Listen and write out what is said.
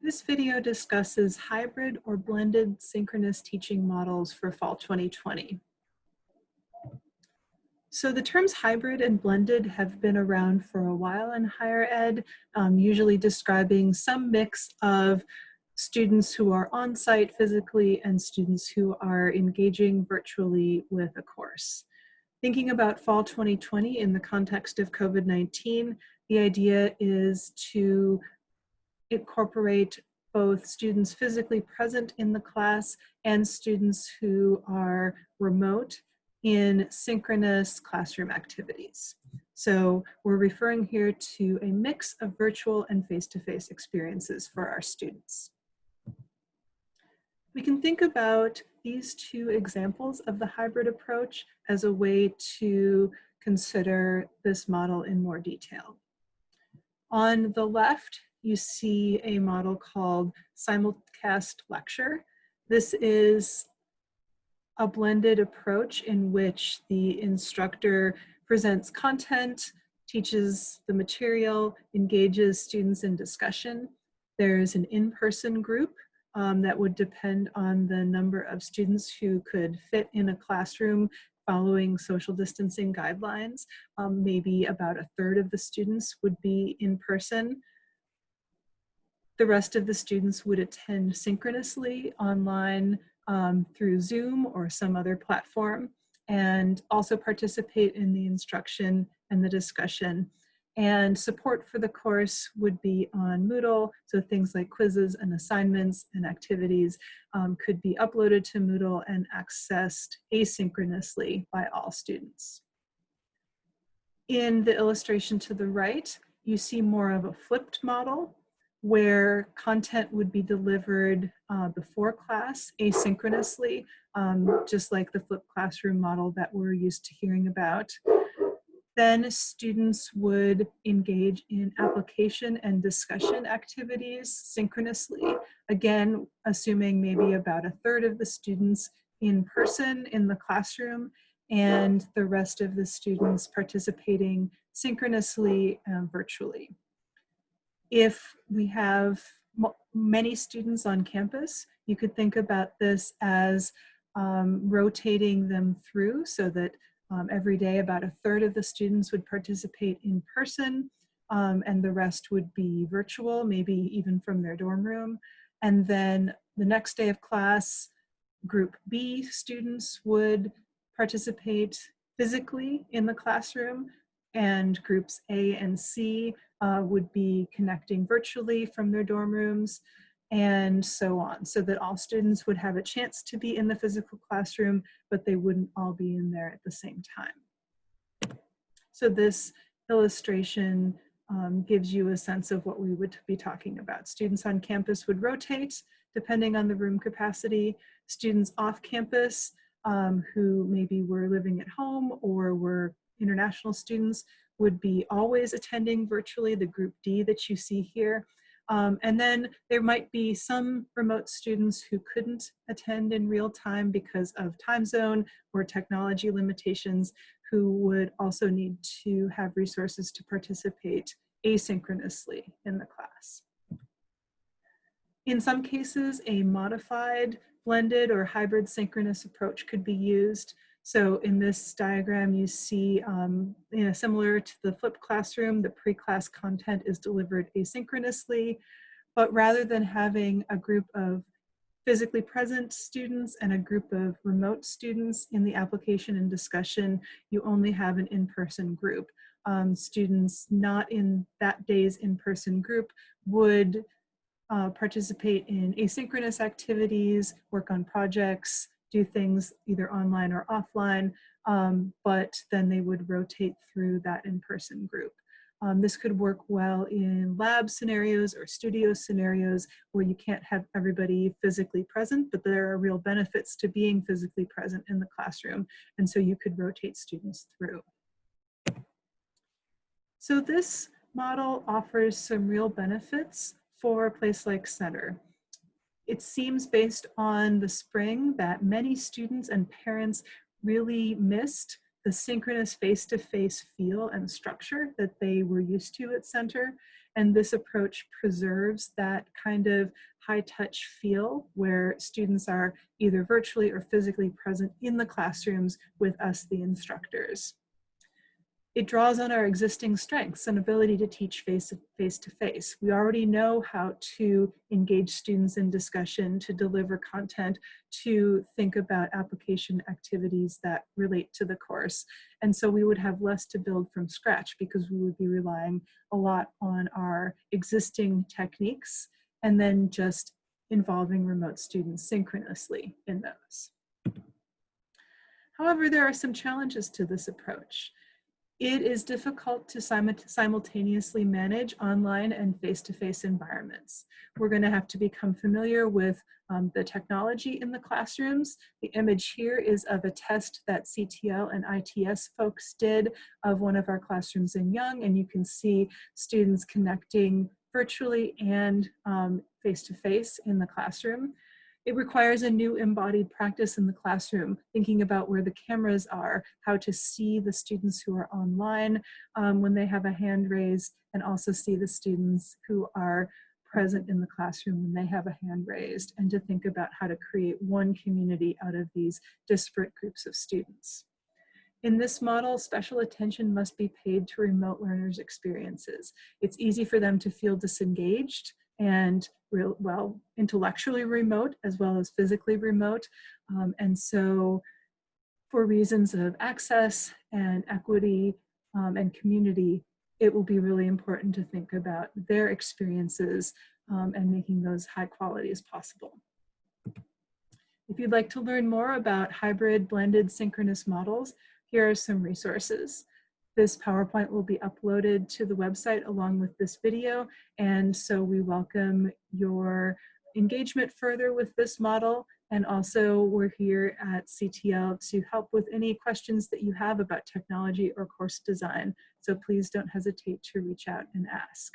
This video discusses hybrid or blended synchronous teaching models for fall 2020. So the terms hybrid and blended have been around for a while in higher ed, usually describing some mix of students who are on site physically and students who are engaging virtually with a course. Thinking about fall 2020 in the context of COVID-19, the idea is to incorporate both students physically present in the class and students who are remote in synchronous classroom activities. So we're referring here to a mix of virtual and face-to-face experiences for our students. We can think about these two examples of the hybrid approach as a way to consider this model in more detail. On the left, you see a model called simulcast lecture. This is a blended approach in which the instructor presents content, teaches the material, engages students in discussion. There's an in-person group that would depend on the number of students who could fit in a classroom following social distancing guidelines. Maybe about a third of the students would be in person. The rest of the students would attend synchronously online through Zoom or some other platform, and also participate in the instruction and the discussion. And support for the course would be on Moodle, so things like quizzes and assignments and activities could be uploaded to Moodle and accessed asynchronously by all students. In the illustration to the right, you see more of a flipped model where content would be delivered before class asynchronously, just like the flipped classroom model that we're used to hearing about. Then students would engage in application and discussion activities synchronously, again, assuming maybe about a third of the students in person in the classroom and the rest of the students participating synchronously virtually. If we have many students on campus, you could think about this as rotating them through so that every day about a third of the students would participate in person and the rest would be virtual, maybe even from their dorm room. And then the next day of class, group B students would participate physically in the classroom, and groups A and C would be connecting virtually from their dorm rooms, and so on, so that all students would have a chance to be in the physical classroom, but they wouldn't all be in there at the same time. So this illustration gives you a sense of what we would be talking about. Students on campus would rotate depending on the room capacity. Students off campus who maybe were living at home or were international students would be always attending virtually, the group D that you see here. And then there might be some remote students who couldn't attend in real time because of time zone or technology limitations, who would also need to have resources to participate asynchronously in the class. In some cases, a modified blended or hybrid synchronous approach could be used. So in this diagram, you see, similar to the flipped classroom, the pre-class content is delivered asynchronously, but rather than having a group of physically present students and a group of remote students in the application and discussion, you only have an in-person group. Students not in that day's in-person group would participate in asynchronous activities, work on projects, do things either online or offline, but then they would rotate through that in-person group. This could work well in lab scenarios or studio scenarios where you can't have everybody physically present, but there are real benefits to being physically present in the classroom, and so you could rotate students through. So this model offers some real benefits for a place like Center. It seems based on the spring that many students and parents really missed the synchronous face-to-face feel and structure that they were used to at Center. And this approach preserves that kind of high touch feel where students are either virtually or physically present in the classrooms with us, the instructors. It draws on our existing strengths and ability to teach face to face. We already know how to engage students in discussion, to deliver content, to think about application activities that relate to the course. And so we would have less to build from scratch because we would be relying a lot on our existing techniques and then just involving remote students synchronously in those. However, there are some challenges to this approach. It is difficult to simultaneously manage online and face-to-face environments. We're going to have to become familiar with the technology in the classrooms. The image here is of a test that CTL and ITS folks did of one of our classrooms in Young, and you can see students connecting virtually and face-to-face in the classroom. It requires a new embodied practice in the classroom, thinking about where the cameras are, how to see the students who are online when they have a hand raised, and also see the students who are present in the classroom when they have a hand raised, and to think about how to create one community out of these disparate groups of students. In this model, special attention must be paid to remote learners' experiences. It's easy for them to feel disengaged and intellectually remote as well as physically remote. And so for reasons of access and equity and community, it will be really important to think about their experiences and making those high quality as possible. If you'd like to learn more about hybrid blended synchronous models, here are some resources. This PowerPoint will be uploaded to the website along with this video, and so we welcome your engagement further with this model, and also we're here at CTL to help with any questions that you have about technology or course design, so please don't hesitate to reach out and ask.